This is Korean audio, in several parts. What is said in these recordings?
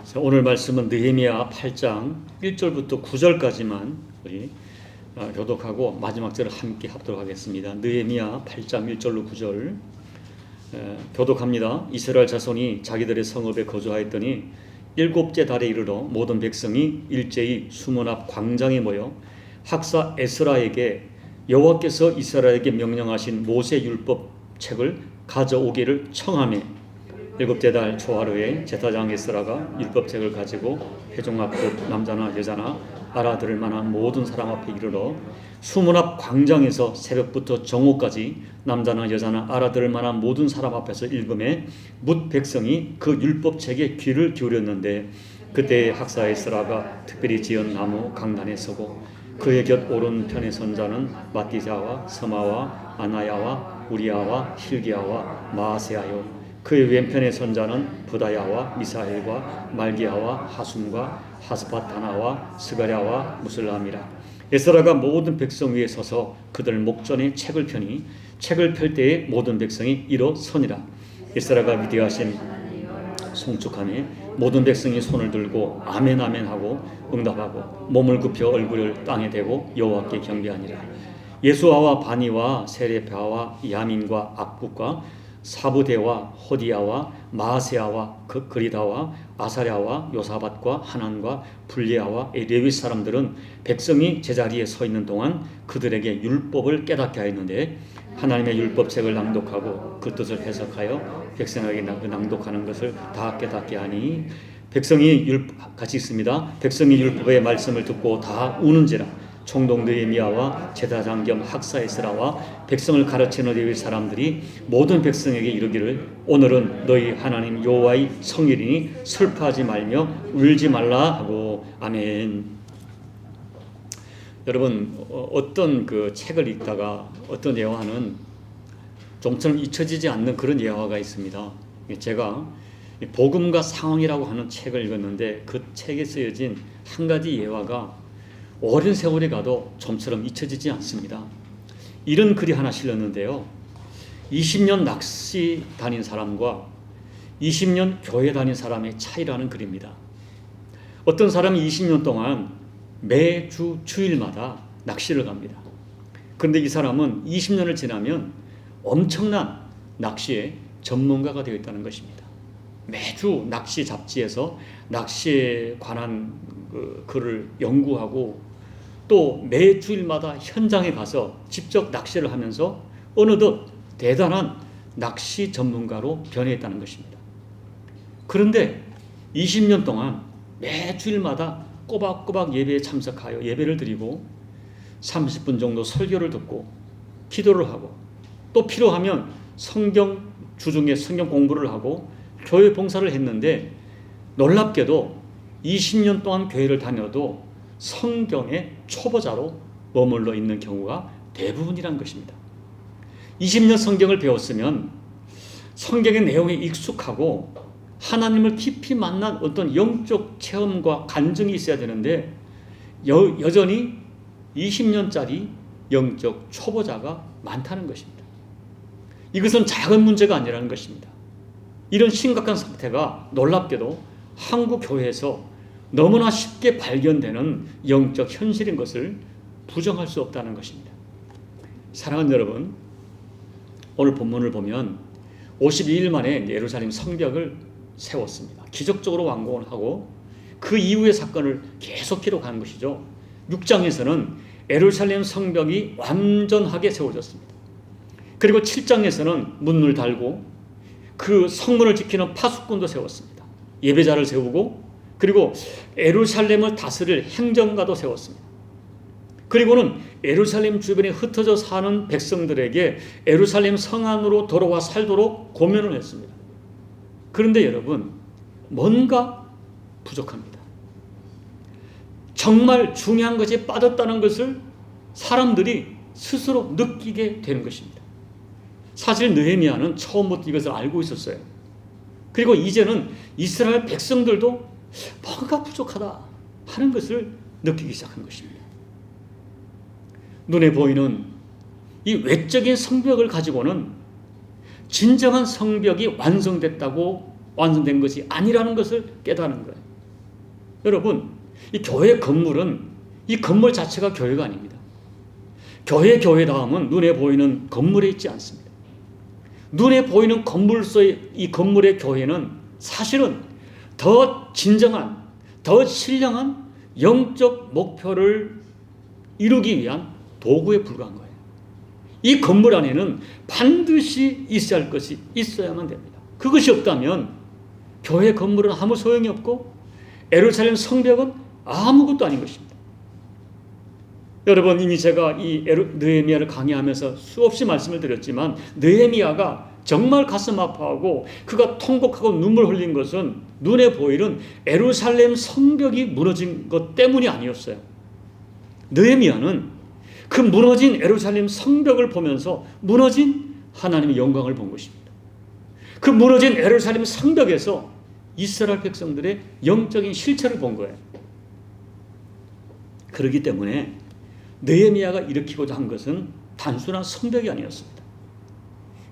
자, 오늘 말씀은 느헤미야 8장 1절부터 9절까지만 우리 교독하고 마지막 절을 함께 합도록 하겠습니다. 느헤미야 8장 1절로 9절 교독합니다. 이스라엘 자손이 자기들의 성읍에 거주하였더니 일곱째 달에 이르러 모든 백성이 일제히 수문 앞 광장에 모여 학사 에스라에게 여호와께서 이스라엘에게 명령하신 모세 율법 책을 가져오기를 청하매 일곱째 달 초하루에 제사장 에스라가 율법책을 가지고 회중 앞 남자나 여자나 알아들을 만한 모든 사람 앞에 이르러 수문 앞 광장에서 새벽부터 정오까지 남자나 여자나 알아들을 만한 모든 사람 앞에서 읽음에 뭇 백성이 그 율법책에 귀를 기울였는데 그때 학사 에스라가 특별히 지은 나무 강단에 서고 그의 곁 오른편에 선 자는 마띠자와 서마와 아나야와 우리야와 힐기야와 마아세야요 그의 왼편에 선 자는 부다야와 미사엘과 말기야와 하숨과 하스파타나와 스가랴와 무슬람이라. 에스라가 모든 백성 위에 서서 그들 목전에 책을 펴니 책을 펼 때에 모든 백성이 일어서니라. 에스라가 위대하신 송축함에 모든 백성이 손을 들고 아멘 아멘 하고 응답하고 몸을 굽혀 얼굴을 땅에 대고 여호와께 경배하니라. 예수아와 바니와 세레파와 야민과 악국과 사부대와 호디야와 마아세야와 그리다와 아사랴와 요사밧과 하난과 불리야와 레위 사람들은 백성이 제자리에 서 있는 동안 그들에게 율법을 깨닫게 하였는데 하나님의 율법책을 낭독하고 그 뜻을 해석하여 백성에게 낭독하는 것을 다 깨닫게 하니 백성이 같이 있습니다. 백성이 율법의 말씀을 듣고 다 우는지라. 총독 느헤미야와 제사장 겸 학사 에스라와 백성을 가르치는 레위 사람들이 모든 백성에게 이르기를 오늘은 너희 하나님 여호와의 성일이니 슬퍼하지 말며 울지 말라 하고 아멘. 여러분 어떤 그 책을 읽다가 어떤 예화는 좀처럼 잊혀지지 않는 그런 예화가 있습니다. 제가 복음과 상황이라고 하는 책을 읽었는데 그 책에 쓰여진 한 가지 예화가 오랜 세월이 가도 좀처럼 잊혀지지 않습니다. 이런 글이 하나 실렸는데요. 20년 낚시 다닌 사람과 20년 교회 다닌 사람의 차이라는 글입니다. 어떤 사람이 20년 동안 매주 주일마다 낚시를 갑니다. 그런데 이 사람은 20년을 지나면 엄청난 낚시의 전문가가 되어 있다는 것입니다. 매주 낚시 잡지에서 낚시에 관한 글을 연구하고 또 매주일마다 현장에 가서 직접 낚시를 하면서 어느덧 대단한 낚시 전문가로 변해있다는 것입니다. 그런데 20년 동안 매주일마다 꼬박꼬박 예배에 참석하여 예배를 드리고 30분 정도 설교를 듣고 기도를 하고 또 필요하면 성경 주중에 성경 공부를 하고 교회 봉사를 했는데 놀랍게도 20년 동안 교회를 다녀도 성경의 초보자로 머물러 있는 경우가 대부분이란 것입니다. 20년 성경을 배웠으면 성경의 내용에 익숙하고 하나님을 깊이 만난 어떤 영적 체험과 간증이 있어야 되는데 여전히 20년짜리 영적 초보자가 많다는 것입니다. 이것은 작은 문제가 아니라는 것입니다. 이런 심각한 상태가 놀랍게도 한국 교회에서 너무나 쉽게 발견되는 영적 현실인 것을 부정할 수 없다는 것입니다. 사랑하는 여러분, 오늘 본문을 보면 52일 만에 예루살렘 성벽을 세웠습니다. 기적적으로 완공을 하고 그 이후의 사건을 계속 기록하는 것이죠. 6장에서는 예루살렘 성벽이 완전하게 세워졌습니다. 그리고 7장에서는 문을 달고 그 성문을 지키는 파수꾼도 세웠습니다. 예배자를 세우고 그리고 예루살렘을 다스릴 행정가도 세웠습니다. 그리고는 예루살렘 주변에 흩어져 사는 백성들에게 예루살렘 성 안으로 돌아와 살도록 고면을 했습니다. 그런데 여러분, 뭔가 부족합니다. 정말 중요한 것이 빠졌다는 것을 사람들이 스스로 느끼게 되는 것입니다. 사실 느헤미야는 처음부터 이것을 알고 있었어요. 그리고 이제는 이스라엘 백성들도 뭔가 부족하다 하는 것을 느끼기 시작한 것입니다. 눈에 보이는 이 외적인 성벽을 가지고는 진정한 성벽이 완성된 것이 아니라는 것을 깨닫는 거예요. 여러분, 이 교회 건물은 이 건물 자체가 교회가 아닙니다. 교회다움은 눈에 보이는 건물에 있지 않습니다. 눈에 보이는 건물로서의 이 건물의 교회는 사실은 더 진정한, 더 신령한 영적 목표를 이루기 위한 도구에 불과한 거예요. 이 건물 안에는 반드시 있어야 할 것이 있어야만 됩니다. 그것이 없다면 교회 건물은 아무 소용이 없고 예루살렘 성벽은 아무것도 아닌 것입니다. 여러분, 이미 제가 이 느헤미야를 강의하면서 수없이 말씀을 드렸지만 느헤미야가 정말 가슴 아파하고 그가 통곡하고 눈물 흘린 것은 눈에 보이는 예루살렘 성벽이 무너진 것 때문이 아니었어요. 느헤미야는 그 무너진 예루살렘 성벽을 보면서 무너진 하나님의 영광을 본 것입니다. 그 무너진 예루살렘 성벽에서 이스라엘 백성들의 영적인 실체를 본 거예요. 그렇기 때문에 느헤미야가 일으키고자 한 것은 단순한 성벽이 아니었습니다.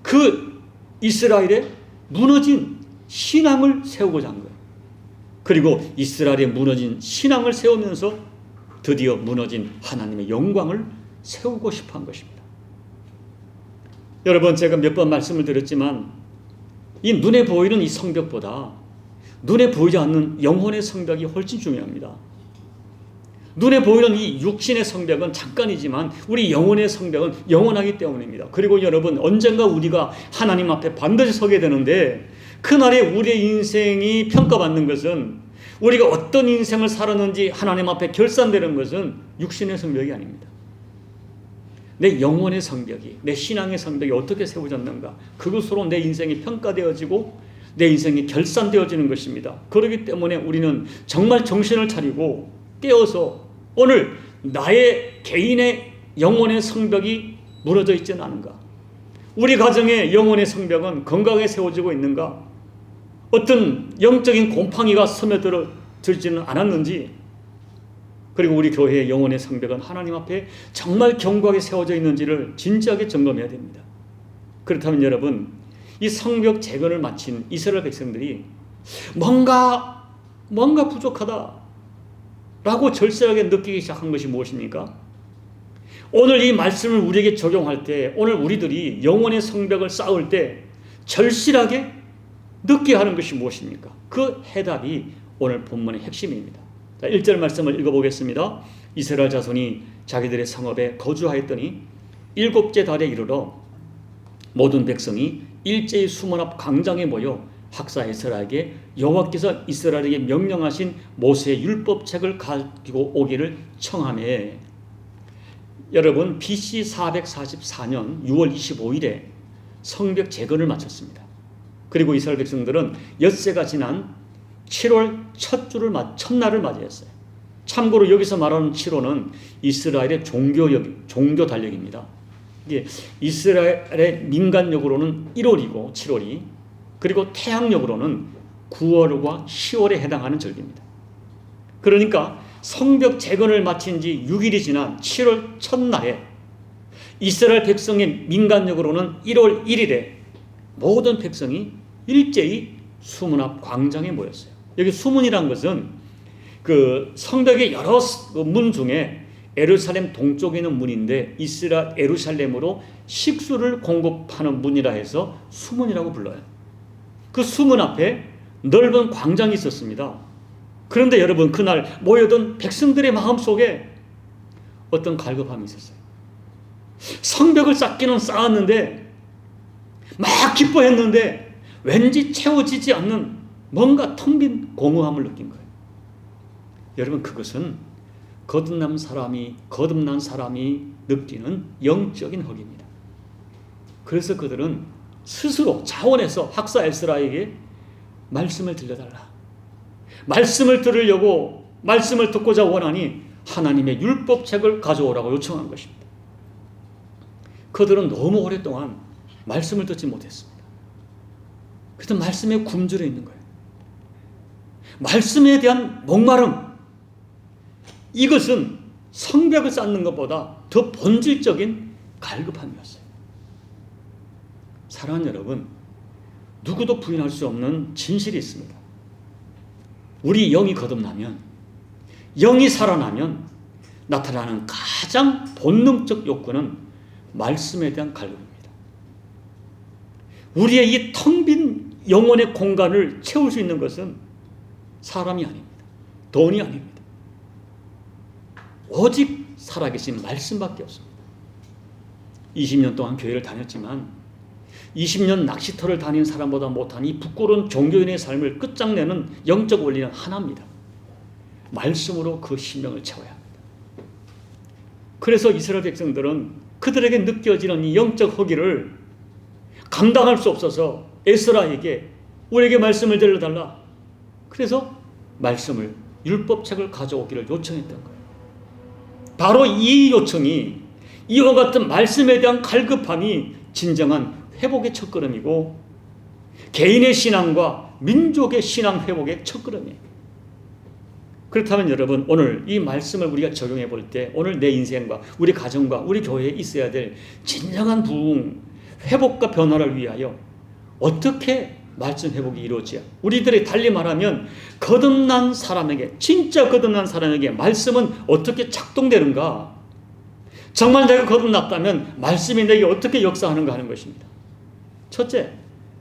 그 이스라엘의 무너진 신앙을 세우고자 한 거예요. 그리고 이스라엘의 무너진 신앙을 세우면서 드디어 무너진 하나님의 영광을 세우고 싶어 한 것입니다. 여러분, 제가 몇 번 말씀을 드렸지만 이 눈에 보이는 이 성벽보다 눈에 보이지 않는 영혼의 성벽이 훨씬 중요합니다. 눈에 보이는 이 육신의 성벽은 잠깐이지만 우리 영혼의 성벽은 영원하기 때문입니다. 그리고 여러분, 언젠가 우리가 하나님 앞에 반드시 서게 되는데 그날에 우리의 인생이 평가받는 것은 우리가 어떤 인생을 살았는지 하나님 앞에 결산되는 것은 육신의 성벽이 아닙니다. 내 영혼의 성벽이, 내 신앙의 성벽이 어떻게 세워졌는가, 그것으로 내 인생이 평가되어지고 내 인생이 결산되어지는 것입니다. 그렇기 때문에 우리는 정말 정신을 차리고 깨어서 오늘 나의 개인의 영혼의 성벽이 무너져 있지는 않은가, 우리 가정의 영혼의 성벽은 건강하게 세워지고 있는가, 어떤 영적인 곰팡이가 스며들지는 않았는지, 그리고 우리 교회의 영혼의 성벽은 하나님 앞에 정말 견고하게 세워져 있는지를 진지하게 점검해야 됩니다. 그렇다면 여러분, 이 성벽 재건을 마친 이스라엘 백성들이 뭔가 부족하다 라고 절실하게 느끼기 시작한 것이 무엇입니까? 오늘 이 말씀을 우리에게 적용할 때, 오늘 우리들이 영혼의 성벽을 쌓을 때 절실하게 느껴야 하는 것이 무엇입니까? 그 해답이 오늘 본문의 핵심입니다. 자, 1절 말씀을 읽어보겠습니다. 이스라엘 자손이 자기들의 성읍에 거주하였더니 7째 달에 이르러 모든 백성이 일제히 수문 앞 광장에 모여 학사 에스라에게 여호와께서 이스라엘에게 명령하신 모세의 율법책을 가지고 오기를 청하며, 여러분, BC 444년 6월 25일에 성벽 재건을 마쳤습니다. 그리고 이스라엘 백성들은 엿새가 지난 7월 첫날을 맞이했어요. 참고로 여기서 말하는 7월은 이스라엘의 종교 달력입니다. 이게 이스라엘의 민간력으로는 1월이고 7월이, 그리고 태양력으로는 9월과 10월에 해당하는 절기입니다. 그러니까 성벽 재건을 마친 지 6일이 지난 7월 첫날에 이스라엘 백성의 민간력으로는 1월 1일에 모든 백성이 일제히 수문 앞 광장에 모였어요. 여기 수문이란 것은 그 성벽의 여러 문 중에 예루살렘 동쪽에 있는 문인데 예루살렘으로 식수를 공급하는 문이라 해서 수문이라고 불러요. 그 수문 앞에 넓은 광장이 있었습니다. 그런데 여러분, 그날 모여든 백성들의 마음속에 어떤 갈급함이 있었어요. 성벽을 쌓기는 쌓았는데, 막 기뻐했는데 왠지 채워지지 않는 뭔가 텅 빈 공허함을 느낀 거예요. 여러분, 그것은 거듭난 사람이 느끼는 영적인 흙입니다. 그래서 그들은 스스로 자원해서 학사 에스라에게 말씀을 들려달라, 말씀을 들으려고, 말씀을 듣고자 원하니 하나님의 율법책을 가져오라고 요청한 것입니다. 그들은 너무 오랫동안 말씀을 듣지 못했습니다. 그래서 말씀에 굶주려 있는 거예요. 말씀에 대한 목마름, 이것은 성벽을 쌓는 것보다 더 본질적인 갈급함이었어요. 사랑하는 여러분, 누구도 부인할 수 없는 진실이 있습니다. 우리 영이 거듭나면 영이 살아나면 나타나는 가장 본능적 욕구는 말씀에 대한 갈급입니다. 우리의 이 텅 빈 영혼의 공간을 채울 수 있는 것은 사람이 아닙니다. 돈이 아닙니다. 오직 살아계신 말씀밖에 없습니다. 20년 동안 교회를 다녔지만 20년 낚시터를 다닌 사람보다 못한 이 부끄러운 종교인의 삶을 끝장내는 영적 원리는 하나입니다. 말씀으로 그 심령을 채워야 합니다. 그래서 이스라엘 백성들은 그들에게 느껴지는 이 영적 허기를 감당할 수 없어서 에스라에게 우리에게 말씀을 들려달라. 그래서 말씀을, 율법책을 가져오기를 요청했던 거예요. 바로 이 요청이, 이와 같은 말씀에 대한 갈급함이 진정한 회복의 첫걸음이고 개인의 신앙과 민족의 신앙 회복의 첫걸음이에요. 그렇다면 여러분, 오늘 이 말씀을 우리가 적용해 볼 때 오늘 내 인생과 우리 가정과 우리 교회에 있어야 될 진정한 부흥, 회복과 변화를 위하여 어떻게 말씀 회복이 이루어지야? 우리들이 달리 말하면 거듭난 사람에게, 진짜 거듭난 사람에게 말씀은 어떻게 작동되는가? 정말 내가 거듭났다면 말씀이 내게 어떻게 역사하는가 하는 것입니다. 첫째,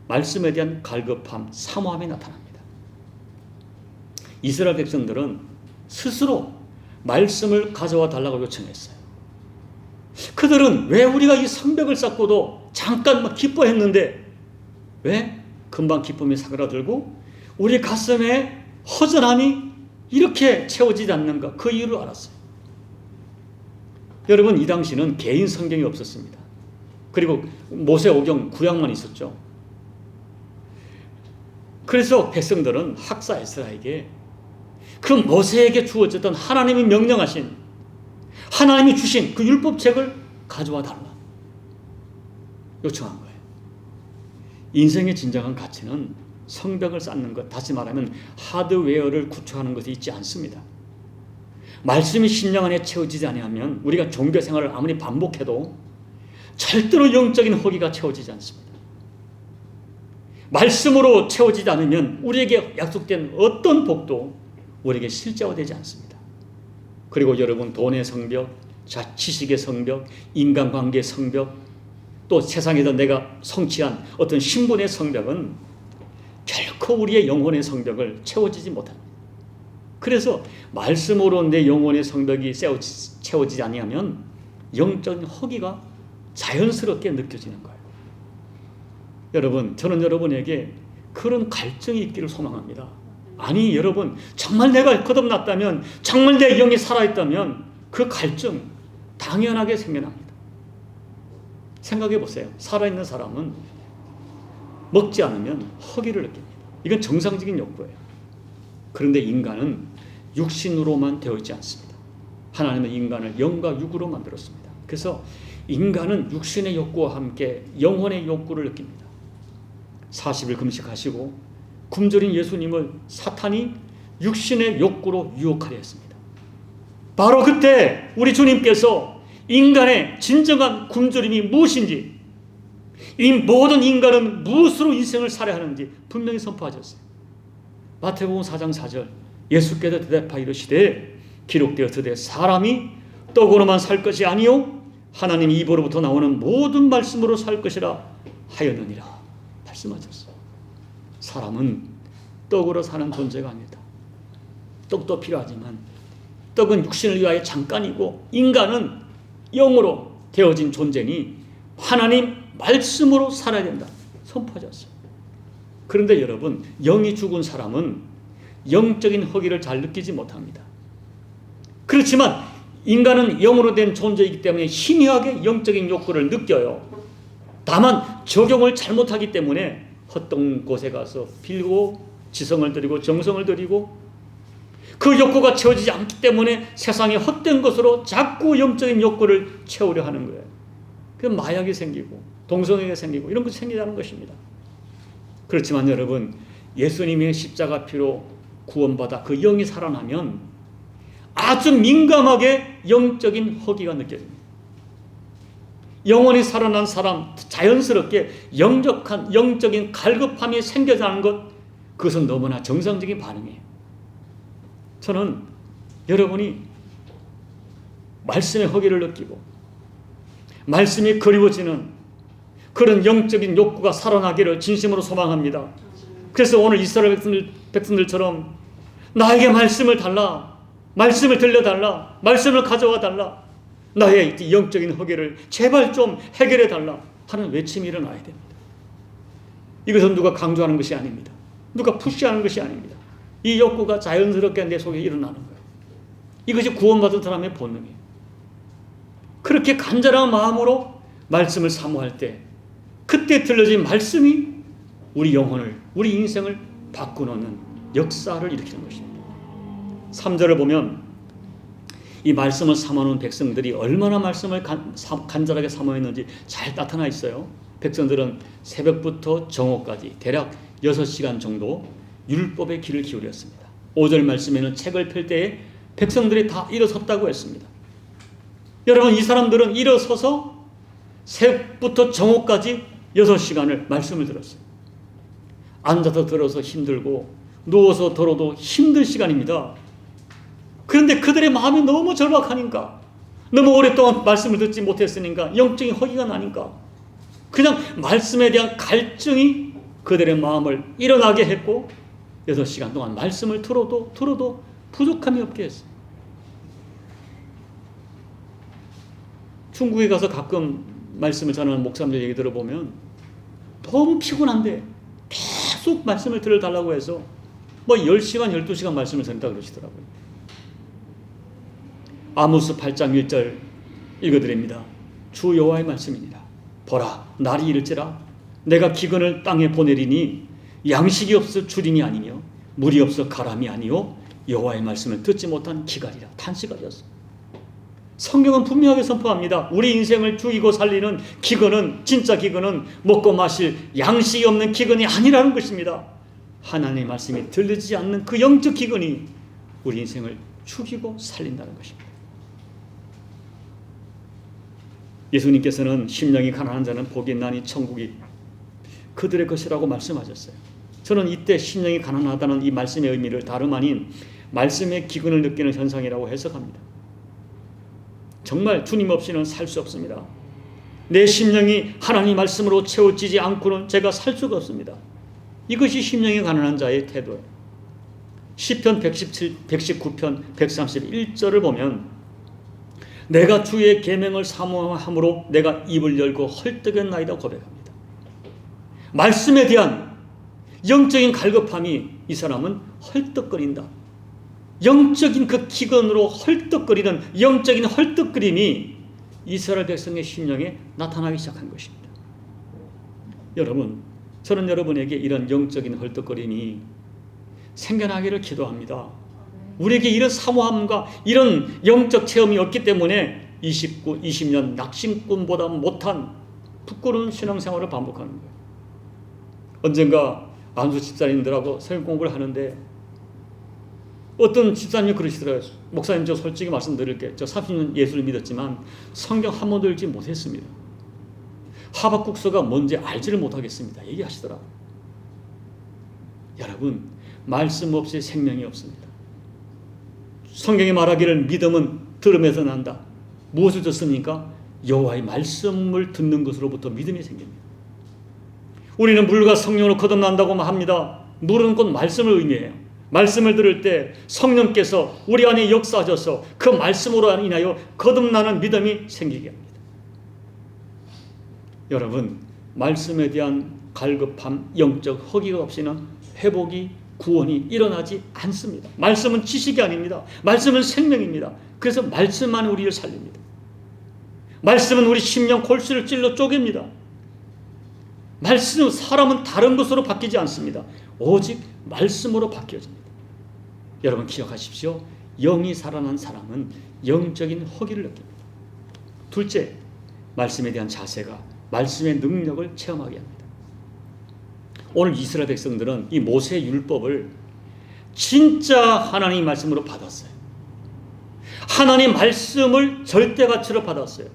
말씀에 대한 갈급함, 사모함이 나타납니다. 이스라엘 백성들은 스스로 말씀을 가져와 달라고 요청했어요. 그들은 왜 우리가 이 성벽을 쌓고도 잠깐 기뻐했는데 왜 금방 기쁨이 사그라들고 우리 가슴에 허전함이 이렇게 채워지지 않는가? 그 이유를 알았어요. 여러분, 이 당시는 개인 성경이 없었습니다. 그리고 모세오경 구약만 있었죠. 그래서 백성들은 학사 에스라에게 그 모세에게 주어졌던 하나님이 명령하신, 하나님이 주신 그 율법책을 가져와 달라 요청한 거예요. 인생의 진정한 가치는 성벽을 쌓는 것, 다시 말하면 하드웨어를 구축하는 것이 있지 않습니다. 말씀이 심령 안에 채워지지 아니하면 우리가 종교 생활을 아무리 반복해도 절대로 영적인 허기가 채워지지 않습니다. 말씀으로 채워지지 않으면 우리에게 약속된 어떤 복도 우리에게 실제화되지 않습니다. 그리고 여러분, 돈의 성벽, 지식의 성벽, 인간관계의 성벽, 또 세상에서 내가 성취한 어떤 신분의 성벽은 결코 우리의 영혼의 성벽을 채워지지 못합니다. 그래서 말씀으로 내 영혼의 성벽이 채워지지 아니하면 영적인 허기가 자연스럽게 느껴지는 거예요. 여러분, 저는 여러분에게 그런 갈증이 있기를 소망합니다. 아니, 여러분, 정말 내가 거듭났다면, 정말 내 영이 살아있다면 그 갈증 당연하게 생겨납니다. 생각해 보세요. 살아있는 사람은 먹지 않으면 허기를 느낍니다. 이건 정상적인 욕구예요. 그런데 인간은 육신으로만 되어 있지 않습니다. 하나님은 인간을 영과 육으로 만들었습니다. 그래서 인간은 육신의 욕구와 함께 영혼의 욕구를 느낍니다. 40일 금식하시고 굶주린 예수님을 사탄이 육신의 욕구로 유혹하려 했습니다. 바로 그때 우리 주님께서 인간의 진정한 굶주림이 무엇인지, 이 모든 인간은 무엇으로 인생을 살아야 하는지 분명히 선포하셨어요. 마태복음 4장 4절, 예수께서 대답하여 이르시되 기록되었으되 사람이 떡으로만 살 것이 아니요 하나님 입으로부터 나오는 모든 말씀으로 살 것이라 하였느니라 말씀하셨어요. 사람은 떡으로 사는 존재가 아니다. 떡도 필요하지만 떡은 육신을 위하여 잠깐이고 인간은 영으로 되어진 존재니 하나님 말씀으로 살아야 된다 선포하셨어요. 그런데 여러분, 영이 죽은 사람은 영적인 허기를 잘 느끼지 못합니다. 그렇지만 인간은 영으로 된 존재이기 때문에 희미하게 영적인 욕구를 느껴요. 다만 적용을 잘못하기 때문에 헛된 곳에 가서 빌고 지성을 들이고 정성을 들이고 그 욕구가 채워지지 않기 때문에 세상의 헛된 것으로 자꾸 영적인 욕구를 채우려 하는 거예요. 그 마약이 생기고 동성애가 생기고 이런 것이 생기자는 것입니다. 그렇지만 여러분, 예수님의 십자가 피로 구원받아 그 영이 살아나면 아주 민감하게 영적인 허기가 느껴집니다. 영원히 살아난 사람, 자연스럽게 영적인 갈급함이 생겨나는 것, 그것은 너무나 정상적인 반응이에요. 저는 여러분이 말씀의 허기를 느끼고 말씀이 그리워지는 그런 영적인 욕구가 살아나기를 진심으로 소망합니다. 그래서 오늘 이스라엘 백성들처럼 나에게 말씀을 달라, 말씀을 들려달라, 말씀을 가져와 달라, 나의 영적인 허기를 제발 좀 해결해 달라 하는 외침이 일어나야 됩니다. 이것은 누가 강조하는 것이 아닙니다. 누가 푸시하는 것이 아닙니다. 이 욕구가 자연스럽게 내 속에 일어나는 거예요. 이것이 구원받은 사람의 본능이에요. 그렇게 간절한 마음으로 말씀을 사모할 때 그때 들려진 말씀이 우리 영혼을, 우리 인생을 바꾸는 역사를 일으키는 것입니다. 3절을 보면 이 말씀을 사모하는 백성들이 얼마나 말씀을 간절하게 사모했는지 잘 나타나 있어요. 백성들은 새벽부터 정오까지 대략 6시간 정도 율법의 귀를 기울였습니다. 5절 말씀에는 책을 펼 때에 백성들이 다 일어섰다고 했습니다. 여러분, 이 사람들은 일어서서 새벽부터 정오까지 6시간을 말씀을 들었어요. 앉아서 들어서 힘들고 누워서 들어도 힘든 시간입니다. 그런데 그들의 마음이 너무 절박하니까, 너무 오랫동안 말씀을 듣지 못했으니까 영적인 허기가 나니까 그냥 말씀에 대한 갈증이 그들의 마음을 일어나게 했고 6시간 동안 말씀을 들어도 부족함이 없게 했어요. 중국에 가서 가끔 말씀을 전하는 목사님들 얘기 들어보면 너무 피곤한데 계속 말씀을 들어달라고 해서 10시간, 12시간 말씀을 전한다고 그러시더라고요. 아모스 8장 1절 읽어드립니다. 주 여호와의 말씀이니라. 보라, 날이 이를지라 내가 기근을 땅에 보내리니 양식이 없어 주림이 아니며 물이 없어 가람이 아니요 여호와의 말씀을 듣지 못한 기갈이라. 탄식하셨어. 성경은 분명하게 선포합니다. 우리 인생을 죽이고 살리는 기근은, 진짜 기근은 먹고 마실 양식이 없는 기근이 아니라는 것입니다. 하나님의 말씀이 들리지 않는 그 영적 기근이 우리 인생을 죽이고 살린다는 것입니다. 예수님께서는 심령이 가난한 자는 복이 있나니 천국이 그들의 것이라고 말씀하셨어요. 저는 이때 심령이 가난하다는 이 말씀의 의미를 다름 아닌 말씀의 기근을 느끼는 현상이라고 해석합니다. 정말 주님 없이는 살 수 없습니다. 내 심령이 하나님 말씀으로 채워지지 않고는 제가 살 수가 없습니다. 이것이 심령이 가난한 자의 태도예요. 시편 119편 131절을 보면 내가 주의 계명을 사모함으로 내가 입을 열고 헐떡였나이다 고백합니다. 말씀에 대한 영적인 갈급함이 이 사람은 헐떡거린다. 영적인 그 기근으로 헐떡거리는 영적인 헐떡거림이 이스라엘 백성의 심령에 나타나기 시작한 것입니다. 여러분, 저는 여러분에게 이런 영적인 헐떡거림이 생겨나기를 기도합니다. 우리에게 이런 사모함과 이런 영적 체험이 없기 때문에 20년 낙심꾼보다 못한 부끄러운 신앙생활을 반복하는 거예요. 언젠가 안수 집사님들하고 성경 공부를 하는데 어떤 집사님이 그러시더라고요. 목사님, 저 솔직히 말씀드릴게요. 저 30년 예수를 믿었지만 성경 한 번도 읽지 못했습니다. 하박국서가 뭔지 알지를 못하겠습니다. 얘기하시더라고요. 여러분, 말씀 없이 생명이 없습니다. 성경이 말하기를 믿음은 들음에서 난다. 무엇을 듣습니까? 여호와의 말씀을 듣는 것으로부터 믿음이 생깁니다. 우리는 물과 성령으로 거듭난다고 합니다. 물은 곧 말씀을 의미해요. 말씀을 들을 때 성령께서 우리 안에 역사하셔서 그 말씀으로 인하여 거듭나는 믿음이 생기게 합니다. 여러분, 말씀에 대한 갈급함, 영적 허기가 없이는 회복이, 구원이 일어나지 않습니다. 말씀은 지식이 아닙니다. 말씀은 생명입니다. 그래서 말씀만 우리를 살립니다. 말씀은 우리 심령 골수를 찔러 쪼갭니다. 말씀, 사람은 다른 것으로 바뀌지 않습니다. 오직 말씀으로 바뀌어집니다. 여러분 기억하십시오. 영이 살아난 사람은 영적인 허기를 느낍니다. 둘째, 말씀에 대한 자세가 말씀의 능력을 체험하게 합니다. 오늘 이스라엘 백성들은 이 모세 율법을 진짜 하나님 말씀으로 받았어요. 하나님 말씀을 절대 가치로 받았어요.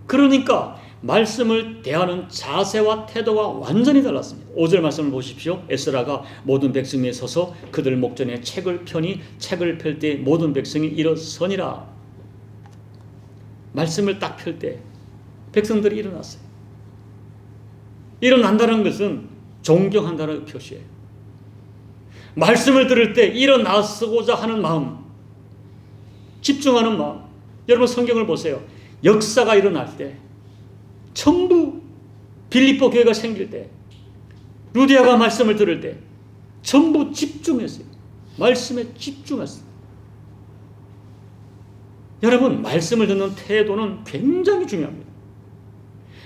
그러니까 말씀을 대하는 자세와 태도가 완전히 달랐습니다. 5절 말씀을 보십시오. 에스라가 모든 백성 위에 서서 그들 목전에 책을 펴니 책을 펼 때 모든 백성이 일어서니라. 말씀을 딱 펼 때 백성들이 일어났어요. 일어난다는 것은 존경한다는 표시예요. 말씀을 들을 때 일어나서고자 하는 마음, 집중하는 마음. 여러분 성경을 보세요. 역사가 일어날 때, 전부 빌립보 교회가 생길 때, 루디아가 말씀을 들을 때 전부 집중했어요. 말씀에 집중했어요. 여러분, 말씀을 듣는 태도는 굉장히 중요합니다.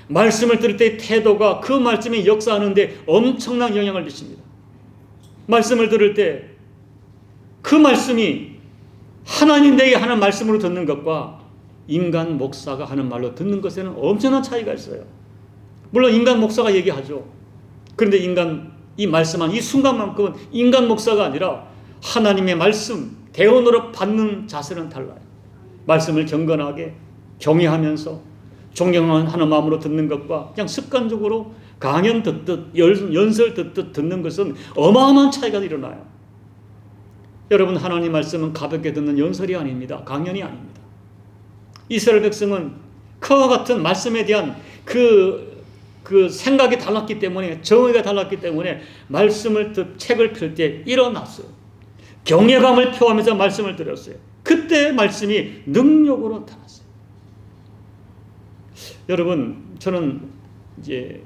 말씀을 들을 때의 태도가 그 말씀이 역사하는데 엄청난 영향을 미칩니다. 말씀을 들을 때 그 말씀이 하나님 내게 하는 말씀으로 듣는 것과 인간 목사가 하는 말로 듣는 것에는 엄청난 차이가 있어요. 물론 인간 목사가 얘기하죠. 그런데 이 말씀한 이 순간만큼은 인간 목사가 아니라 하나님의 말씀, 대언으로 받는 자세는 달라요. 말씀을 경건하게 경외하면서 존경하는 마음으로 듣는 것과 그냥 습관적으로 강연 듣듯 연설 듣듯 듣는 것은 어마어마한 차이가 일어나요. 여러분, 하나님 말씀은 가볍게 듣는 연설이 아닙니다. 강연이 아닙니다. 이스라엘 백성은 그와 같은 말씀에 대한 그 생각이 달랐기 때문에, 정의가 달랐기 때문에 말씀을 책을 펼 때 일어났어요. 경외감을 표하면서 말씀을 들었어요. 그때 말씀이 능력으로 나타났어요. 여러분, 저는 이제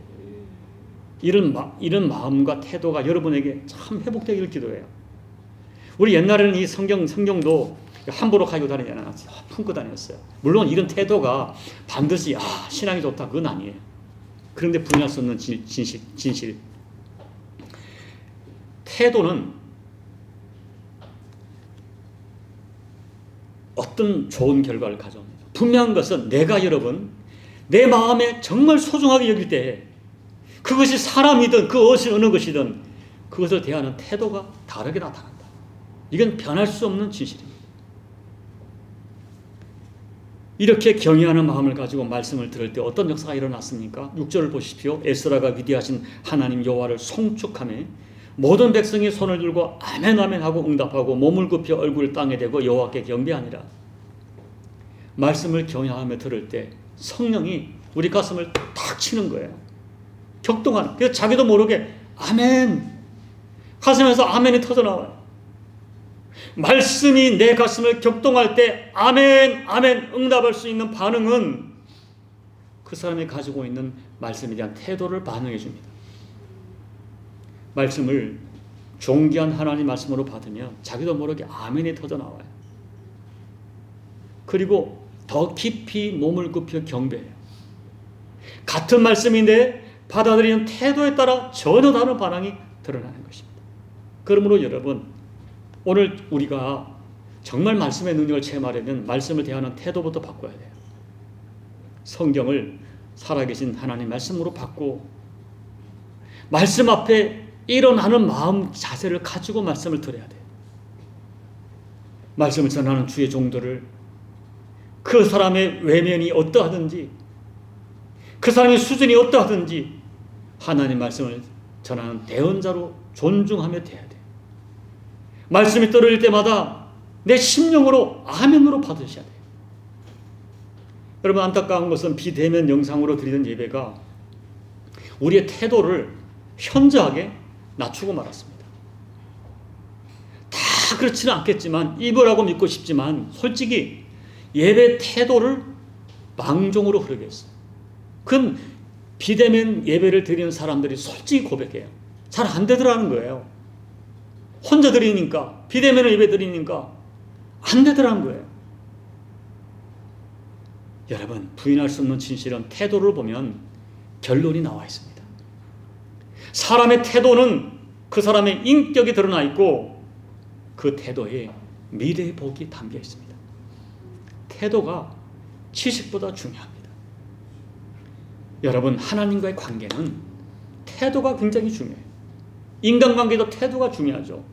이런 마음과 태도가 여러분에게 참 회복되기를 기도해요. 우리 옛날에는 이 성경도 함부로 가지고 다니지 않았어요. 품고 다녔어요. 물론 이런 태도가 반드시 신앙이 좋다, 그건 아니에요. 그런데 부인할 수 없는 진실. 태도는 어떤 좋은 결과를 가져옵니다. 분명한 것은 내가 여러분 내 마음에 정말 소중하게 여길 때 그것이 사람이든 그것이 어느 것이든 그것을 대하는 태도가 다르게 나타난다. 이건 변할 수 없는 진실입니다. 이렇게 경외하는 마음을 가지고 말씀을 들을 때 어떤 역사가 일어났습니까? 6절을 보십시오. 에스라가 위대하신 하나님 여호와를 송축하며 모든 백성이 손을 들고 아멘 아멘 하고 응답하고 몸을 굽혀 얼굴을 땅에 대고 여호와께 경배하니라. 말씀을 경외하며 들을 때 성령이 우리 가슴을 탁 치는 거예요. 격동하는. 그래서 자기도 모르게 아멘, 가슴에서 아멘이 터져나와요. 말씀이 내 가슴을 격동할 때 아멘 아멘 응답할 수 있는 반응은 그 사람이 가지고 있는 말씀에 대한 태도를 반영해 줍니다. 말씀을 존귀한 하나님 말씀으로 받으면 자기도 모르게 아멘이 터져나와요. 그리고 더 깊이 몸을 굽혀 경배해요. 같은 말씀인데 받아들이는 태도에 따라 전혀 다른 반응이 드러나는 것입니다. 그러므로 여러분, 오늘 우리가 정말 말씀의 능력을 체험하려면 말씀을 대하는 태도부터 바꿔야 돼요. 성경을 살아계신 하나님 말씀으로 받고 말씀 앞에 일어나는 마음 자세를 가지고 말씀을 들어야 돼요. 말씀을 전하는 주의 종들을 그 사람의 외면이 어떠하든지 그 사람의 수준이 어떠하든지 하나님 말씀을 전하는 대언자로 존중하며 대해야 돼요. 말씀이 떨어질 때마다 내 심령으로 아멘으로 받으셔야 돼요. 여러분, 안타까운 것은 비대면 영상으로 드리는 예배가 우리의 태도를 현저하게 낮추고 말았습니다. 다 그렇지는 않겠지만 일부라고 믿고 싶지만 솔직히 예배 태도를 망종으로 흐르게 했어요. 그건 비대면 예배를 드리는 사람들이 솔직히 고백해요. 잘 안 되더라는 거예요. 혼자 드리니까, 비대면을 예배 드리니까 안 되더라는 거예요. 여러분, 부인할 수 없는 진실은 태도를 보면 결론이 나와 있습니다. 사람의 태도는 그 사람의 인격이 드러나 있고 그 태도에 미래의 복이 담겨 있습니다. 태도가 지식보다 중요합니다. 여러분, 하나님과의 관계는 태도가 굉장히 중요해요. 인간관계도 태도가 중요하죠.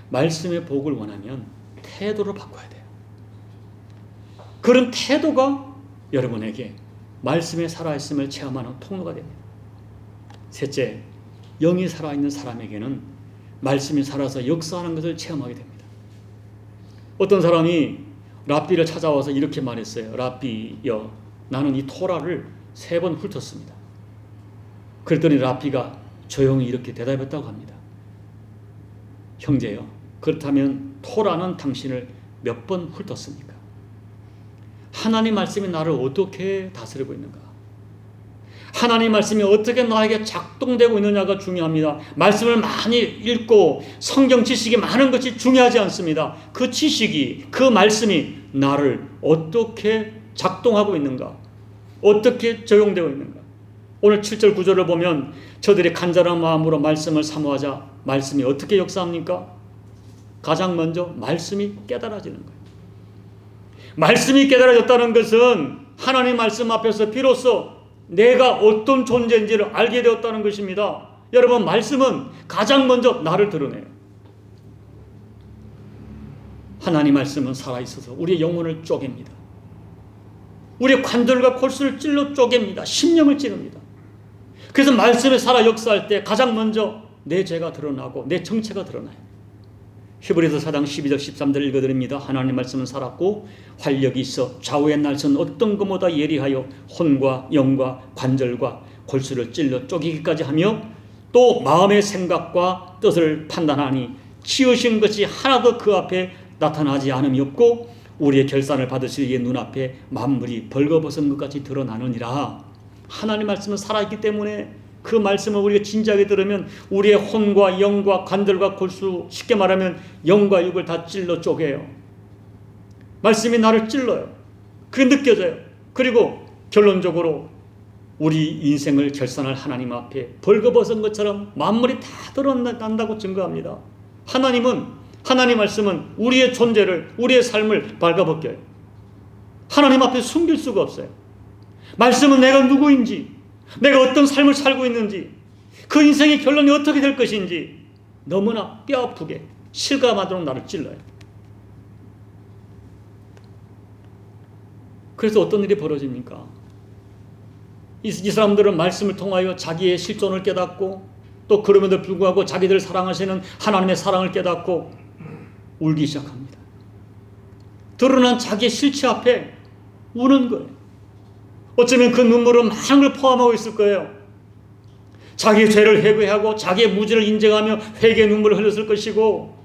말씀의 복을 원하면 태도를 바꿔야 돼요. 그런 태도가 여러분에게 말씀에 살아있음을 체험하는 통로가 됩니다. 셋째, 영이 살아있는 사람에게는 말씀이 살아서 역사하는 것을 체험하게 됩니다. 어떤 사람이 랍비를 찾아와서 이렇게 말했어요. 랍비여, 나는 이 토라를 3번 훑었습니다. 그랬더니 랍비가 조용히 이렇게 대답했다고 합니다. 형제여, 그렇다면 토라는 당신을 몇 번 훑었습니까? 하나님 말씀이 나를 어떻게 다스리고 있는가? 하나님 말씀이 어떻게 나에게 작동되고 있느냐가 중요합니다. 말씀을 많이 읽고 성경 지식이 많은 것이 중요하지 않습니다. 그 지식이, 그 말씀이 나를 어떻게 작동하고 있는가? 어떻게 적용되고 있는가? 오늘 7절 9절을 보면 저들이 간절한 마음으로 말씀을 사모하자 말씀이 어떻게 역사합니까? 가장 먼저 말씀이 깨달아지는 거예요. 말씀이 깨달아졌다는 것은 하나님 말씀 앞에서 비로소 내가 어떤 존재인지를 알게 되었다는 것입니다. 여러분, 말씀은 가장 먼저 나를 드러내요. 하나님 말씀은 살아있어서 우리의 영혼을 쪼갭니다. 우리의 관절과 골수를 찔러 쪼갭니다. 심령을 찌릅니다. 그래서 말씀에 살아 역사할 때 가장 먼저 내 죄가 드러나고 내 정체가 드러나요. 히브리서 4장 12절 13절 읽어드립니다. 하나님 말씀은 살았고 활력이 있어 좌우의 날선 어떤 것보다 예리하여 혼과 영과 관절과 골수를 찔러 쪼개기까지 하며 또 마음의 생각과 뜻을 판단하니 지으신 것이 하나도 그 앞에 나타나지 않음이 없고 우리의 결산을 받으실 이의 눈앞에 만물이 벌거벗은 것 같이 드러나느니라. 하나님 말씀은 살아있기 때문에 그 말씀을 우리가 진지하게 들으면 우리의 혼과 영과 관절과 골수, 쉽게 말하면 영과 육을 다 찔러 쪼개요. 말씀이 나를 찔러요. 그게 느껴져요. 그리고 결론적으로 우리 인생을 결산할 하나님 앞에 벌거벗은 것처럼 만물이 다 드러난다고 증거합니다. 하나님 말씀은 우리의 존재를, 우리의 삶을 발가벗겨요. 하나님 앞에 숨길 수가 없어요. 말씀은 내가 누구인지, 내가 어떤 삶을 살고 있는지, 그 인생의 결론이 어떻게 될 것인지 너무나 뼈아프게 실감하도록 나를 찔러요. 그래서 어떤 일이 벌어집니까? 이 사람들은 말씀을 통하여 자기의 실존을 깨닫고 또 그럼에도 불구하고 자기들을 사랑하시는 하나님의 사랑을 깨닫고 울기 시작합니다. 드러난 자기의 실체 앞에 우는 거예요. 어쩌면 그 눈물은 많은 걸 포함하고 있을 거예요. 자기의 죄를 회개하고 자기의 무지를 인정하며 회개의 눈물을 흘렸을 것이고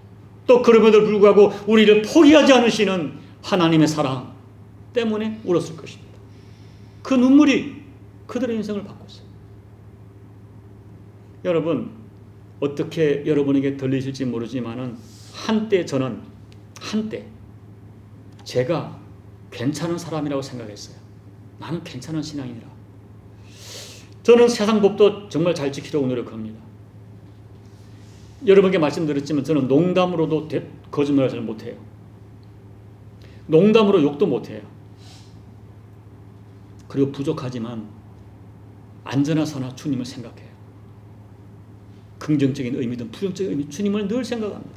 또 그럼에도 불구하고 우리를 포기하지 않으시는 하나님의 사랑 때문에 울었을 것입니다. 그 눈물이 그들의 인생을 바꿨어요. 여러분, 어떻게 여러분에게 들리실지 모르지만은 한때 제가 괜찮은 사람이라고 생각했어요. 나는 괜찮은 신앙이라. 저는 세상 법도 정말 잘 지키려고 노력합니다. 여러분께 말씀드렸지만 저는 농담으로도 거짓말을 잘 못해요. 농담으로 욕도 못해요. 그리고 부족하지만 안전하서나 주님을 생각해요. 긍정적인 의미든 부정적인 의미, 주님을 늘 생각합니다.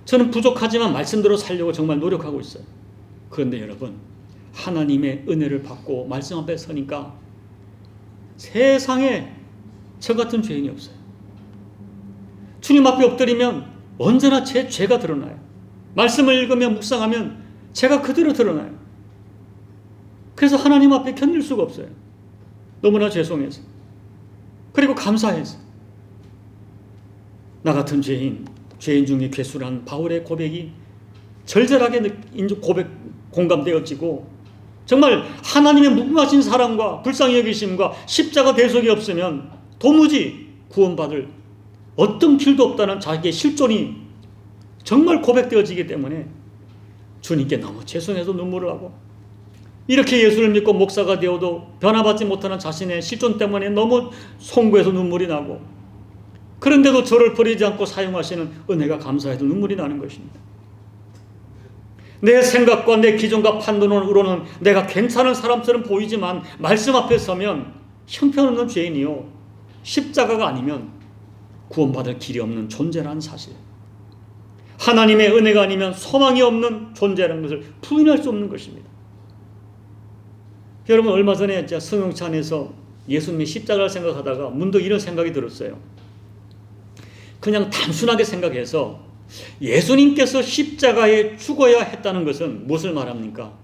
저는 부족하지만 말씀대로 살려고 정말 노력하고 있어요. 그런데 여러분, 하나님의 은혜를 받고 말씀 앞에 서니까 세상에 저 같은 죄인이 없어요. 주님 앞에 엎드리면 언제나 제 죄가 드러나요. 말씀을 읽으면 묵상하면 제가 그대로 드러나요. 그래서 하나님 앞에 견딜 수가 없어요. 너무나 죄송해서. 그리고 감사해서. 나 같은 죄인 중에 괴수란 바울의 고백이 절절하게 공감되어지고 정말 하나님의 무궁하신 사랑과 불쌍히 여기심과 십자가 대속이 없으면 도무지 구원받을 어떤 길도 없다는 자기의 실존이 정말 고백되어지기 때문에 주님께 너무 죄송해서 눈물을 하고 이렇게 예수를 믿고 목사가 되어도 변화받지 못하는 자신의 실존 때문에 너무 송구해서 눈물이 나고 그런데도 저를 버리지 않고 사용하시는 은혜가 감사해도 눈물이 나는 것입니다. 내 생각과 내 기존과 판단으로는 내가 괜찮은 사람처럼 보이지만 말씀 앞에 서면 형편없는 죄인이요 십자가가 아니면 구원받을 길이 없는 존재라는 사실, 하나님의 은혜가 아니면 소망이 없는 존재라는 것을 부인할 수 없는 것입니다. 여러분, 얼마 전에 제가 성령차 안에서 예수님의 십자가를 생각하다가 문득 이런 생각이 들었어요. 그냥 단순하게 생각해서 예수님께서 십자가에 죽어야 했다는 것은 무엇을 말합니까?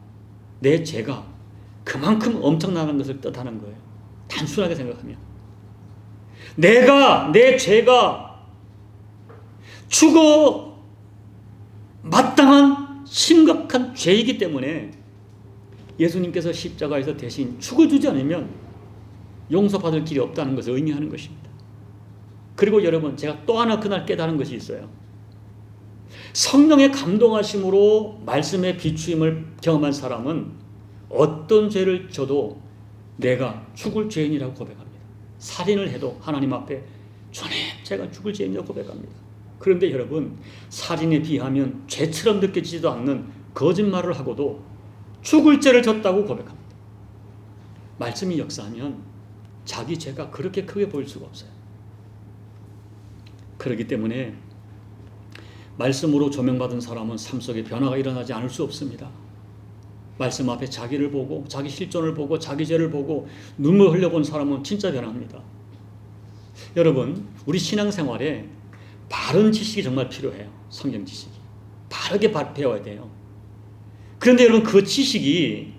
내 죄가 그만큼 엄청나는 것을 뜻하는 거예요. 단순하게 생각하면. 내 죄가 죽어 마땅한 심각한 죄이기 때문에 예수님께서 십자가에서 대신 죽어주지 않으면 용서받을 길이 없다는 것을 의미하는 것입니다. 그리고 여러분, 제가 또 하나 그날 깨달은 것이 있어요. 성령의 감동하심으로 말씀의 비추임을 경험한 사람은 어떤 죄를 져도 내가 죽을 죄인이라고 고백합니다. 살인을 해도 하나님 앞에 주님, 제가 죽을 죄인이라고 고백합니다. 그런데 여러분, 살인에 비하면 죄처럼 느껴지지도 않는 거짓말을 하고도 죽을 죄를 졌다고 고백합니다. 말씀이 역사하면 자기 죄가 그렇게 크게 보일 수가 없어요. 그렇기 때문에 말씀으로 조명받은 사람은 삶 속에 변화가 일어나지 않을 수 없습니다. 말씀 앞에 자기를 보고 자기 실존을 보고 자기 죄를 보고 눈물 흘려본 사람은 진짜 변합니다. 여러분, 우리 신앙생활에 바른 지식이 정말 필요해요. 성경 지식이. 바르게 배워야 돼요. 그런데 여러분, 그 지식이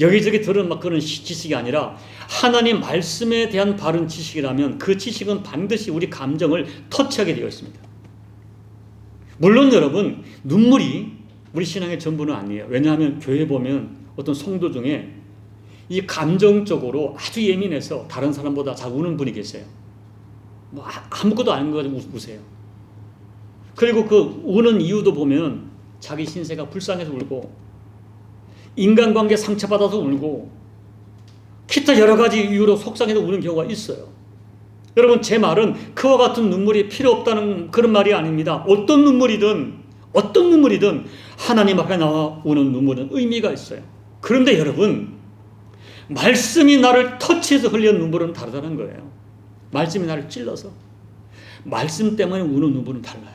여기저기 들은 그런 지식이 아니라 하나님 말씀에 대한 바른 지식이라면 그 지식은 반드시 우리 감정을 터치하게 되어 있습니다. 물론 여러분, 눈물이 우리 신앙의 전부는 아니에요. 왜냐하면 교회 보면 어떤 성도 중에 이 감정적으로 아주 예민해서 다른 사람보다 잘 우는 분이 계세요. 뭐 아무것도 아닌 거 가지고 우세요. 그리고 그 우는 이유도 보면 자기 신세가 불쌍해서 울고 인간관계 상처받아서 울고 기타 여러 가지 이유로 속상해서 우는 경우가 있어요. 여러분, 제 말은 그와 같은 눈물이 필요 없다는 그런 말이 아닙니다. 어떤 눈물이든 하나님 앞에 나와 우는 눈물은 의미가 있어요. 그런데 여러분, 말씀이 나를 터치해서 흘리는 눈물은 다르다는 거예요. 말씀이 나를 찔러서 말씀 때문에 우는 눈물은 달라요.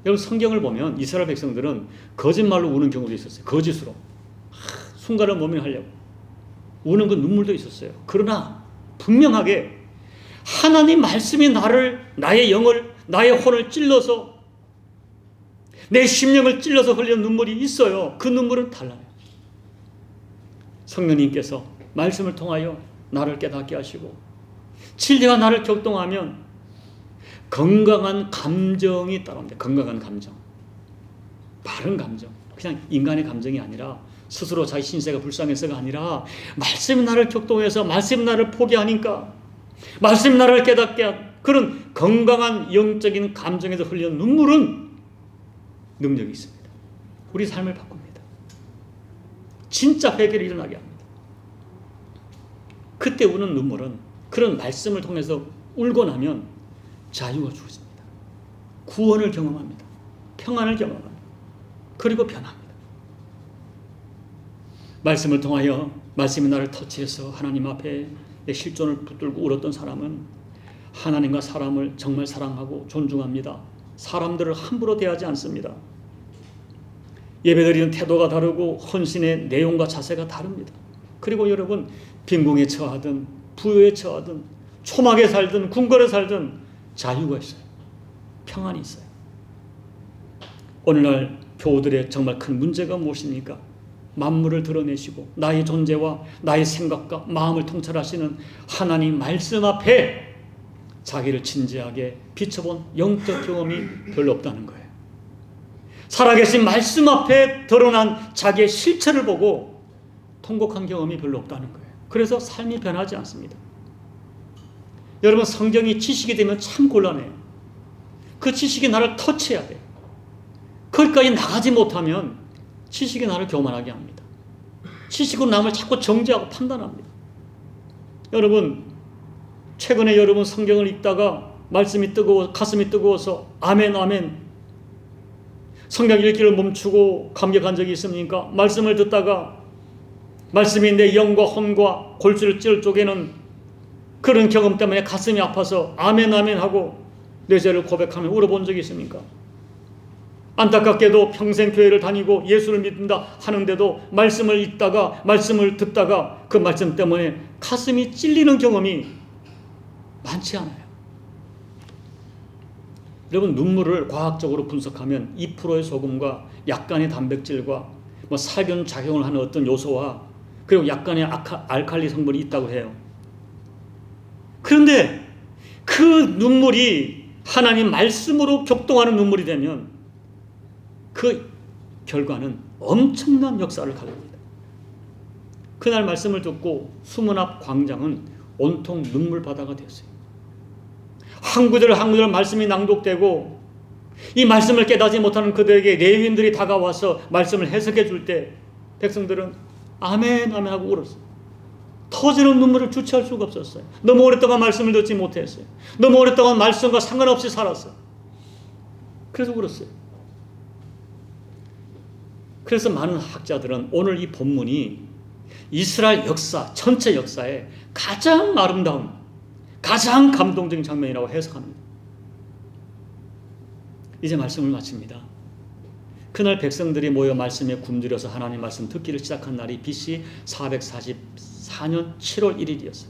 여러분, 성경을 보면 이스라엘 백성들은 거짓말로 우는 경우도 있었어요. 거짓으로 순간을 모면하려고 우는 그 눈물도 있었어요. 그러나 분명하게 하나님 말씀이 나의 영을, 나의 혼을 찔러서 내 심령을 찔러서 흘리는 눈물이 있어요. 그 눈물은 달라요. 성령님께서 말씀을 통하여 나를 깨닫게 하시고 진리가 나를 격동하면 건강한 감정이 따라옵니다. 건강한 감정, 바른 감정, 그냥 인간의 감정이 아니라 스스로 자기 신세가 불쌍해서가 아니라 말씀이 나를 격동해서 말씀이 나를 포기하니까 말씀이 나를 깨닫게 한 그런 건강한 영적인 감정에서 흘리는 눈물은 능력이 있습니다. 우리 삶을 바꿉니다. 진짜 회개를 일어나게 합니다. 그때 우는 눈물은 그런 말씀을 통해서 울고 나면 자유가 주어집니다. 구원을 경험합니다. 평안을 경험합니다. 그리고 변합니다. 말씀을 통하여 말씀이 나를 터치해서 하나님 앞에 내 실존을 붙들고 울었던 사람은 하나님과 사람을 정말 사랑하고 존중합니다. 사람들을 함부로 대하지 않습니다. 예배드리는 태도가 다르고 헌신의 내용과 자세가 다릅니다. 그리고 여러분, 빈궁에 처하든 부요에 처하든 초막에 살든 궁궐에 살든 자유가 있어요. 평안이 있어요. 오늘날 교우들의 정말 큰 문제가 무엇입니까? 만물을 드러내시고 나의 존재와 나의 생각과 마음을 통찰하시는 하나님 말씀 앞에 자기를 진지하게 비춰본 영적 경험이 별로 없다는 거예요. 살아계신 말씀 앞에 드러난 자기의 실체를 보고 통곡한 경험이 별로 없다는 거예요. 그래서 삶이 변하지 않습니다. 여러분, 성경이 지식이 되면 참 곤란해요. 그 지식이 나를 터치해야 돼요. 거기까지 나가지 못하면 지식이 나를 교만하게 합니다. 지식은 남을 자꾸 정죄하고 판단합니다. 여러분, 최근에 여러분 성경을 읽다가 말씀이 가슴이 뜨거워서 아멘 아멘 성경 읽기를 멈추고 감격한 적이 있습니까? 말씀을 듣다가 말씀이 내 영과 혼과 골수를 찔 쪼개는 그런 경험 때문에 가슴이 아파서 아멘 아멘 하고 내 죄를 고백하며 울어본 적이 있습니까? 안타깝게도 평생 교회를 다니고 예수를 믿는다 하는데도 말씀을 읽다가 말씀을 듣다가 그 말씀 때문에 가슴이 찔리는 경험이 많지 않아요. 여러분, 눈물을 과학적으로 분석하면 2%의 소금과 약간의 단백질과 살균 작용을 하는 어떤 요소와 그리고 약간의 알칼리 성분이 있다고 해요. 그런데 그 눈물이 하나님 말씀으로 격동하는 눈물이 되면 그 결과는 엄청난 역사를 가져옵니다. 그날 말씀을 듣고 수문 앞 광장은 온통 눈물바다가 되었어요. 한 구절 한 구절 말씀이 낭독되고 이 말씀을 깨닫지 못하는 그들에게 레위인들이 다가와서 말씀을 해석해 줄 때 백성들은 아멘 아멘 하고 울었어요. 터지는 눈물을 주체할 수가 없었어요. 너무 오랫동안 말씀을 듣지 못했어요. 너무 오랫동안 말씀과 상관없이 살았어요. 그래서 울었어요. 그래서 많은 학자들은 오늘 이 본문이 이스라엘 역사, 전체 역사에 가장 아름다운, 가장 감동적인 장면이라고 해석합니다. 이제 말씀을 마칩니다. 그날 백성들이 모여 말씀에 굶주려서 하나님 말씀 듣기를 시작한 날이 BC 444년 7월 1일이었어요.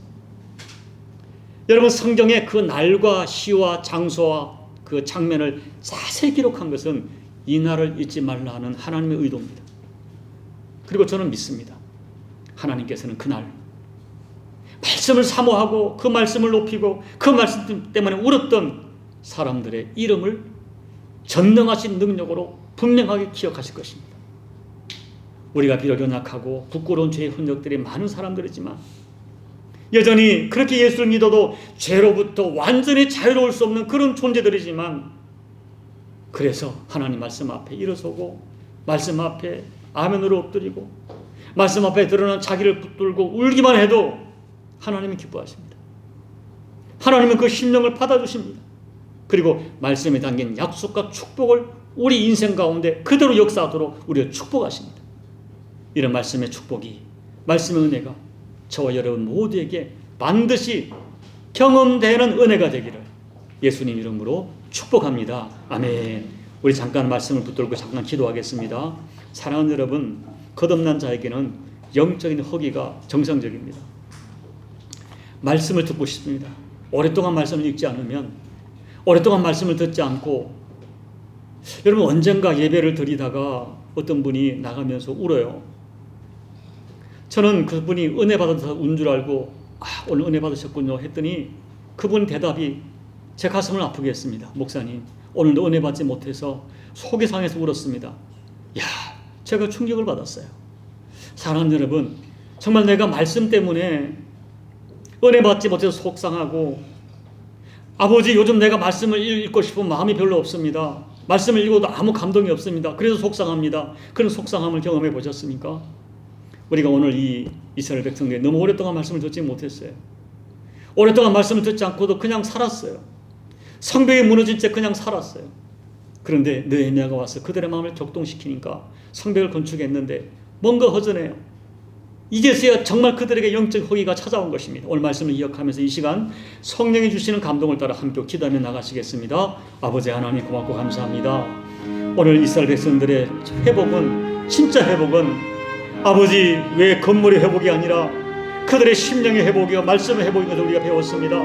여러분, 성경에 그 날과 시와 장소와 그 장면을 자세히 기록한 것은 이 날을 잊지 말라 하는 하나님의 의도입니다. 그리고 저는 믿습니다. 하나님께서는 그날 말씀을 사모하고 그 말씀을 높이고 그 말씀 때문에 울었던 사람들의 이름을 전능하신 능력으로 분명하게 기억하실 것입니다. 우리가 비록 연약하고 부끄러운 죄의 흔적들이 많은 사람들이지만 여전히 그렇게 예수를 믿어도 죄로부터 완전히 자유로울 수 없는 그런 존재들이지만, 그래서 하나님 말씀 앞에 일어서고 말씀 앞에 아멘으로 엎드리고 말씀 앞에 드러난 자기를 붙들고 울기만 해도 하나님은 기뻐하십니다. 하나님은 그 심령을 받아주십니다. 그리고 말씀에 담긴 약속과 축복을 우리 인생 가운데 그대로 역사하도록 우리를 축복하십니다. 이런 말씀의 축복이, 말씀의 은혜가 저와 여러분 모두에게 반드시 경험되는 은혜가 되기를 예수님 이름으로 축복합니다. 아멘. 우리 잠깐 말씀을 붙들고 잠깐 기도하겠습니다. 사랑하는 여러분, 거듭난 자에게는 영적인 허기가 정상적입니다. 말씀을 듣고 싶습니다. 오랫동안 말씀을 읽지 않으면, 오랫동안 말씀을 듣지 않고, 여러분 언젠가 예배를 드리다가 어떤 분이 나가면서 울어요. 저는 그분이 은혜 받아서 운 줄 알고 오늘 은혜 받으셨군요 했더니 그분 대답이 제 가슴을 아프게 했습니다. 목사님, 오늘도 은혜 받지 못해서 속이 상해서 울었습니다. 야, 제가 충격을 받았어요. 사랑하는 여러분, 정말 내가 말씀 때문에 은혜 받지 못해서 속상하고, 아버지 요즘 내가 말씀을 읽고 싶은 마음이 별로 없습니다. 말씀을 읽어도 아무 감동이 없습니다. 그래서 속상합니다. 그런 속상함을 경험해 보셨습니까? 우리가 오늘 이 이스라엘 백성들이 너무 오랫동안 말씀을 듣지 못했어요. 오랫동안 말씀을 듣지 않고도 그냥 살았어요. 성벽이 무너진 채 그냥 살았어요. 그런데 느헤미야가 와서 그들의 마음을 격동시키니까 성벽을 건축했는데 뭔가 허전해요. 이제서야 정말 그들에게 영적 허기가 찾아온 것입니다. 오늘 말씀을 기억하면서 이 시간 성령이 주시는 감동을 따라 함께 기도하며 나가시겠습니다. 아버지 하나님 고맙고 감사합니다. 오늘 이스라엘 백성들의 회복은, 진짜 회복은 아버지 왜 건물의 회복이 아니라 그들의 심령의 회복이요 말씀의 회복인 것을 우리가 배웠습니다.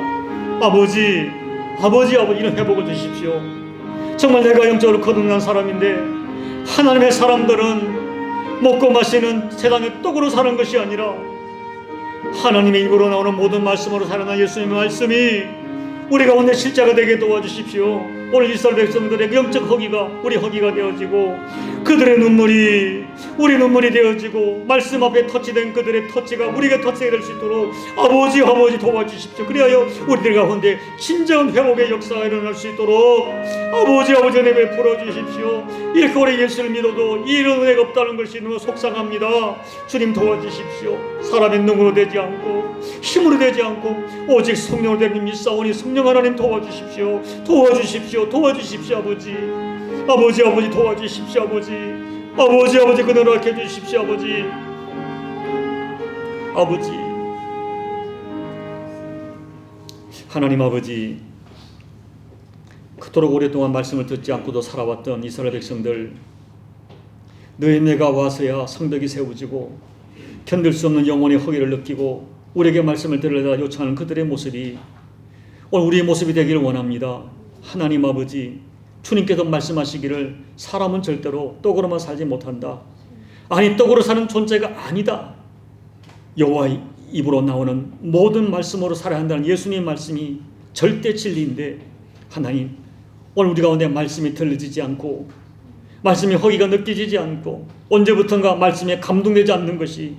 아버지 이런 회복을 주십시오. 정말 내가 영적으로 거듭난 사람인데 하나님의 사람들은 먹고 마시는 세상의 떡으로 사는 것이 아니라 하나님의 입으로 나오는 모든 말씀으로 살아난 예수님의 말씀이 우리 가운데 실제가 되게 도와주십시오. 오늘 이스라엘 백성들의 영적 허기가 우리 허기가 되어지고 그들의 눈물이 우리 눈물이 되어지고 말씀 앞에 터치된 그들의 터치가 우리에게 터치가 될 수 있도록 아버지 도와주십시오. 그리하여 우리들 가운데 진정한 회복의 역사가 일어날 수 있도록 아버지 은혜 베풀어 주십시오. 이렇게 오래 예수를 믿어도 이런 은혜가 없다는 것이 너무 속상합니다. 주님 도와주십시오. 사람의 능으로 되지 않고 힘으로 되지 않고 오직 성령으로 되는 믿사오니 성령 하나님 도와주십시오. 아버지 도와주십시오. 아버지 그대로 하게 해주십시오. 아버지 하나님 아버지, 그토록 오랫동안 말씀을 듣지 않고도 살아왔던 이스라엘 백성들, 너희네가 와서야 성벽이 세워지고 견딜 수 없는 영혼의 허기를 느끼고 우리에게 말씀을 들으려다 요청하는 그들의 모습이 오늘 우리의 모습이 되기를 원합니다. 하나님 아버지, 주님께서 말씀하시기를 사람은 절대로 떡으로만 살지 못한다. 아니, 떡으로 사는 존재가 아니다. 여호와 입으로 나오는 모든 말씀으로 살아야 한다는 예수님의 말씀이 절대 진리인데, 하나님, 오늘 우리 가운데 말씀이 들려지지 않고 말씀이 허기가 느껴지지 않고 언제부턴가 말씀에 감동되지 않는 것이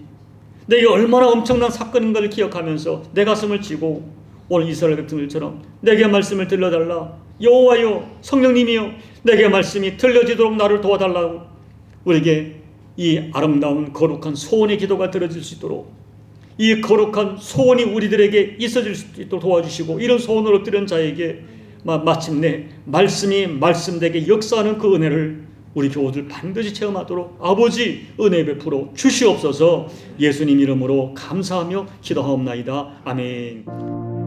내게 얼마나 엄청난 사건인가를 기억하면서 내 가슴을 쥐고 오늘 이스라엘 백성들처럼 내게 말씀을 들려달라, 여호와여, 성령님이여, 내게 말씀이 들려지도록 나를 도와달라고 우리에게 이 아름다운 거룩한 소원의 기도가 들어질 수 있도록, 이 거룩한 소원이 우리들에게 있어질 수 있도록 도와주시고, 이런 소원으로 드린 자에게 마침내 말씀이 말씀되게 역사하는 그 은혜를 우리 교우들 반드시 체험하도록 아버지 은혜 베풀어 주시옵소서. 예수님 이름으로 감사하며 기도하옵나이다. 아멘.